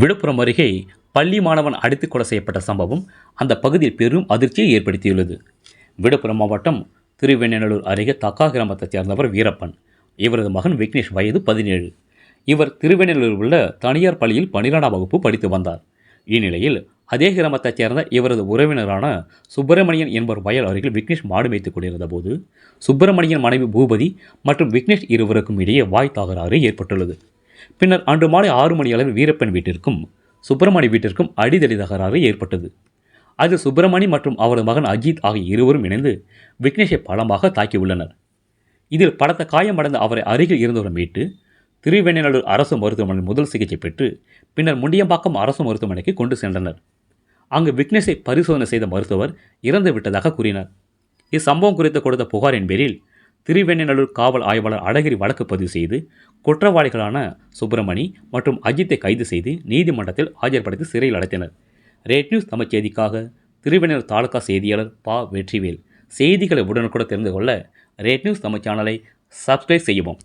விழுப்புரம் அருகே பள்ளி மாணவன் அடித்து கொலை செய்யப்பட்ட சம்பவம் அந்த பகுதியில் பெரும் அதிர்ச்சியை ஏற்படுத்தியுள்ளது. விழுப்புரம் மாவட்டம் திருவெண்ணநல்லூர் அருகே தக்கா கிராமத்தைச் சேர்ந்தவர் வீரப்பன். இவரது மகன் விக்னேஷ் வயது 17. இவர் திருவெண்ணநல்லூரில் உள்ள தனியார் பள்ளியில் 12ஆம் வகுப்பு படித்து வந்தார். இந்நிலையில் அதே கிராமத்தைச் சேர்ந்த இவரது உறவினரான சுப்பிரமணியன் என்பவர் வயல் அருகில் விக்னேஷ் மாடு மேய்த்துக் கொண்டிருந்த போது சுப்பிரமணியன் மனைவி பூபதி மற்றும் விக்னேஷ் இருவருக்கும் இடையே வாய் தகராறு ஏற்பட்டுள்ளது. பின்னர் அன்று மாலை 6 மணி அளவில் வீரப்பன் வீட்டிற்கும் சுப்பிரமணி வீட்டிற்கும் அடிதடி தகராறு ஏற்பட்டது. அதில் சுப்பிரமணி மற்றும் அவரது மகன் அஜித் ஆகிய இருவரும் இணைந்து விக்னேஷை பலமாக தாக்கியுள்ளனர். இதில் பலத்த காயமடைந்த அவரை அருகில் இருந்தவரை மீட்டு திருவெண்ணநல்லூர் அரசு மருத்துவமனையில் முதல் சிகிச்சை பெற்று பின்னர் முண்டியம்பாக்கம் அரசு மருத்துவமனைக்கு கொண்டு சென்றனர். அங்கு விக்னேஷை பரிசோதனை செய்த மருத்துவர் இறந்து விட்டதாக கூறினார். இச்சம்பவம் குறித்து கொடுத்த புகாரின் பேரில் திருவெண்ணநல்லூர் காவல் ஆய்வாளர் அழகிரி வழக்கு பதிவு செய்து குற்றவாளிகளான சுப்பிரமணி மற்றும் அஜித்தை கைது செய்து நீதிமன்றத்தில் ஆஜர்படுத்தி சிறையில் அடைத்தனர். ரேட் நியூஸ் தமிழ் செய்திக்காக திருவெண்ணநல்லூர் தாலுகா செய்தியாளர் பா. வெற்றிவேல். செய்திகளை உடனுக்குடன் தெரிந்து கொள்ள ரேட் நியூஸ் தமிழ் சேனலை சப்ஸ்கிரைப் செய்யவும்.